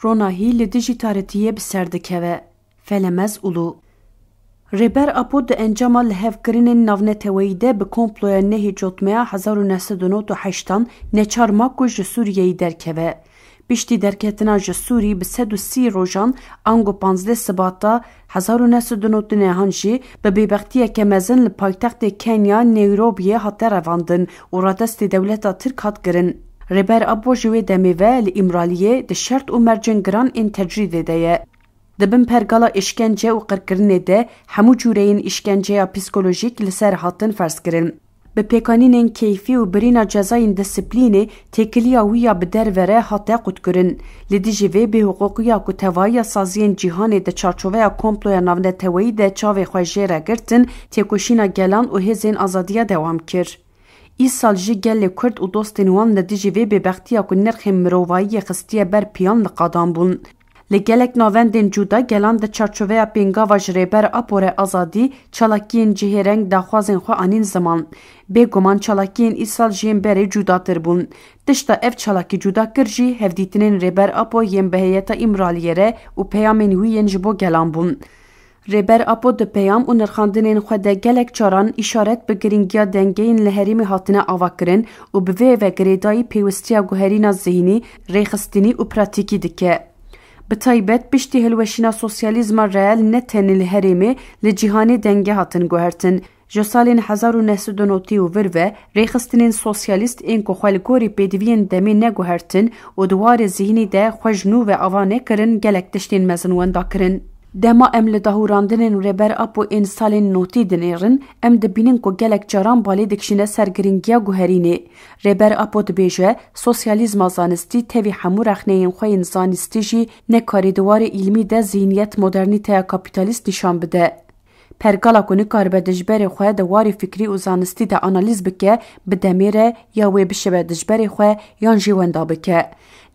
Ronahî li dijî tarîtiyê bi ser dikeve. Felemez ûlû. Rêber Apo di encama lihevkirinên navneteweyî de bi komploya nehê cotmeya 1998 neçarma ku ji Sûriyeyê derkeve. Piştî derketina ji Sûrî bi 130 rojan ango 15 Sibata 1999 jî bi bêbextiyeke mezin li paytextê Kenya Nayrobiyê hate revandin û radestê dewleta Tirk hat kirin. Rêber Apo ji wê demê ve li Îmraliyê di şert û mercên giran ên tecrîdê de ye. Dibin pergala işkence û qirkirinê de hemû cûreyên işkenceya psikolojîk li ser hatin ferskirin. Bi pêkanînên keyfî û birîna cezayên disîplînê têkiliya wî ya bi dervere hate qutkirin. Li dijî vê bêhuquqiya ku tevaiya saziyên cîhanê di çarçoveya komploya navneteweyî de çavê xwe jê re girtin, têkoşîna gelan û hêzên azadiya dewam kir. Îsal jî gelê Kurd û dostên wan li dijî vê bêbextiya ku nirxên mirovayiyê xistiye ber piyan li qadan bûn. Li gelek navendên cuda gelan di çarçoveya pêngava ji Rêber Apo re azadî, çalakiyên cihêreng daxwazên xwe anîn ziman. Bêguman çalakiyên îsal jî yên berê cudatir bûn. Tişta ev çalakî cudakir jî hevdîtinên Rêber Apo yên bi heyeta Îmraliyê re û peyamên wî yên ji bo gelan bûn. Rêber Apo di peyam û nirxandinên xwe de gelek caran îşaret bi giringiya dengeyên li herêmê hatine avakirin û bi vê ve girêdayî pêwistiya guherîna zihnî, rêxistinî û pratîkî dike. Bi taybet piştî hilweşîna sosyalîzma reel ne tenê li herêmê li cîhanê denge hatin guhertin. Ji salên 1990 û vir ve rêxistinên sosyalîst ên ku xwe li gorî pêdiviyên demê neguhertin û di warê zihnî de xwe ji nû ve ava nekirin gelek tiştên mezin wenda kirin. Dema em li dahûrandinên Rêber Apo ên salên notî dinêrin, em dibînin ku gelek caran balê dikişîne ser giringiya guherînê. Rêber Apo dibêje, sosyalîzma zanistî tevî hemû rexneyên xwe yên zanistî jî nekarî di warê îlmî de zihniyet modernîteya kapitalîst nîşan bide. Pergala ku nikaribe dijberê xwe di warê fikrî û zanistî de analîz bike, bi demê re ya wê bişibe dijberê xwe yan jî wenda bike.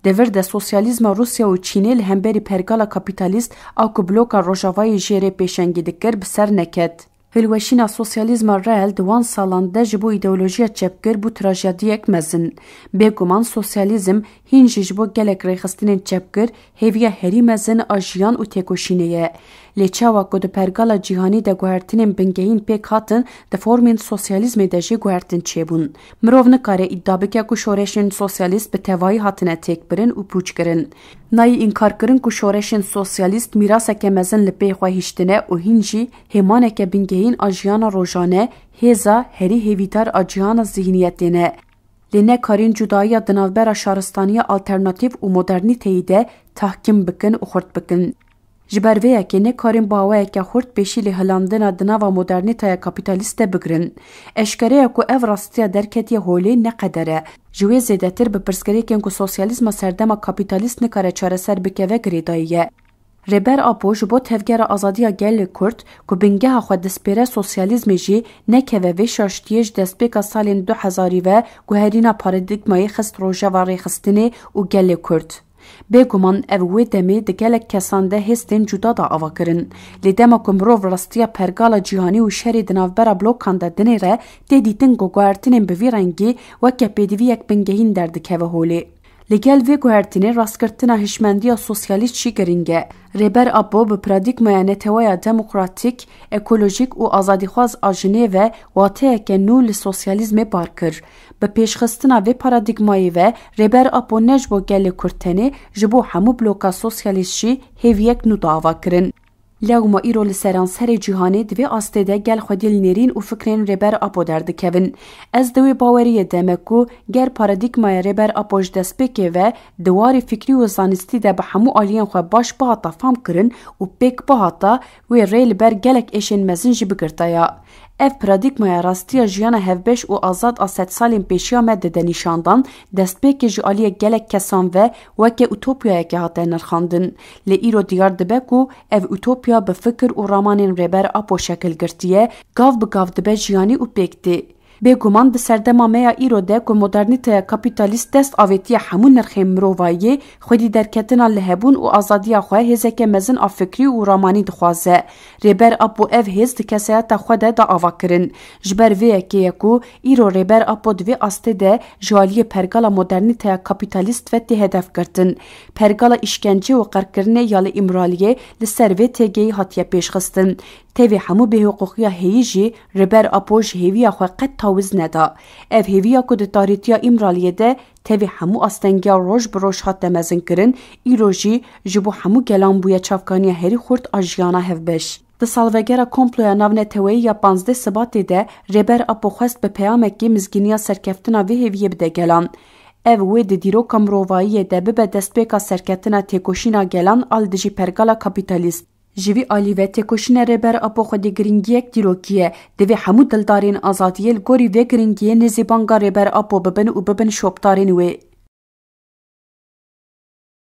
Devir de sosyalîzma Rusya û Çînê li hemberî pergala kapitalîst a ku bloka Rojavayê jêrê pêşengî dikir bi ser neket. Hilweşîna sosyalîzma reel di wan salan de ji bo îdeolojiya çepgir bû trajediyek mezin. Bêguman sosyalîzm hîn jî ji bo gelek rêxistinên çepgir hêviya herî mezin a jiyan û têkoşînê ye. Lê çawa ku di pergala cîhanî de guhertinên bingehîn pêk hatin, di formên sosyalîzmê de jî guhertin çêbûn. Mirov nikare îddia bike ku şoreşên sosyalîst bi tevahî hatine têkbirin û pûçkirin. Nayê înkarkirin ku şoreşên sosyalîst mîraseke mezin li pê xwe hîştine û hîn jî hêmaneke bingehîn a jiyana rojane, hêza herî hêvîdar a cîhana zihniyetê ne. Lê nekarîn cudayiya di navbera şaristaniya alternatîv û modernîteyî de tahkîm bikin û xurt bikin. Ji ber vê yekê nekarîn baweyeke xurt pêşî lê hilandina di nava modernîteya kapitalîst de bigirin. Eşkere ye ku ev rastiya derketiye holê neqeder e. Ji wê zêdetir bi pirsgirêkên ku sosyalîzma serdema kapitalîst nikare çareser bikeve girêdayî ye. Rêber Apo ji bo tevgera azadiya gelê Kurd ku bingeha xwe dispêre sosyalîzmê jî nekeve vê şaştiyê ji destpêka salên 2000 ve guherîna paradigmayê xist rojeva rêxistinê û gelê Kurd. Bêguman ev wê demê di gelek kesan de hêstên cuda da ava kirin. Lê dema ku mirov rastiya pergala cîhanî û şerê di navbera blokan de dinê re tê dîtin ku guhertinên bi vî rengî weke pêdiviyek bingehîn derdikeve holê. Li gel vê guhertinê rastkirtina hişmendiya sosyalîst jî giring e. Rêber Apo bi paradigmaya netewaya demokratîk, ekolojîk û azadîxwaz a jinê ve wateyeke nû li sosyalîzmê bar kir. Bi pêşxistina vê paradigmayê ve Rêber Apo ne ji bo gelê Kurd tenê, ji bo hemû bloka sosyalîst jî hêviyek nû da ava kirin. Lewma îro li seranserê cîhanê di vê astê de gel xwedî nêrîn û fikrên Rêber Apo derdikevin. Ez di wê baweriyê deme ku ger paradigmaya Rêber Apo ji destpêkê ve di warê fikrî û zanistî de bi hemû aliyên xwe baş bihata fam kirin û pêk bihata wê rê li ber gelek êşên mezin jî bigirtaya. Ev paradigmaya rastiya jiyana hevbeş û azad a sed salên pêşiya me dide nîşandan, destpêkê ji aliyê gelek kesan ve weke utopyayeke hate nirxandin. Lê îro diyar dibe ku ev utopya bi fikir û ramanên Rêber Apo şekil girtiye, gav bi gav dibe jiyanî û pêktî. بێگومان di serdema me ya îro de ku modernîteya kapîtalîst dest avêtiya hemû nirxên mirovayî xwedî derketina lihebûn û azadiya xwe hêzeke mezin a fikrî û ramanî dixwaze. Rêber Apo ev hêz di kesayeta xwe de da avakirin. Ji ber vê yekê ye ku îro Rêber Apo di vê astê de ji aliyê pergala modernîteya kapîtalîst ve tê hedefgirtin. Pergala îşkence û qerkirinê ya li îmraliyê li ser vê têgeyî hatiye pêşxistin. Tevê hemû bêhûquqiya heyî jî Rêber Apo ji hêviya xwe qet tawiz neda. Ev hêviya ku di tarîtiya îmraliyê de tevê hemû astengiya roj bi roj hat demezin îro jî ji bo hemû gelan bûye çavkaniya herî xurt a jiyana hevbeş. Di salvegera komploya navneteweyî ya 15 Sibatê de Rêber Apo xwest bi peyamekî mizgîniya serkeftina vê hêviyê bide gelan. Ev wê di dîroka mirovayiyê de bibe destpêka serketina têkoşîna gelan al dijî pergala kapîtalîst. Ji vî alî ve têkoşîna Rêber Apo xwedî giringiyek dîrokî ye. Divê hemû dildarên azadiyê li gorî vê giringiyê nêzî banga Rêber Apo bibin û bibin şopdarên wê.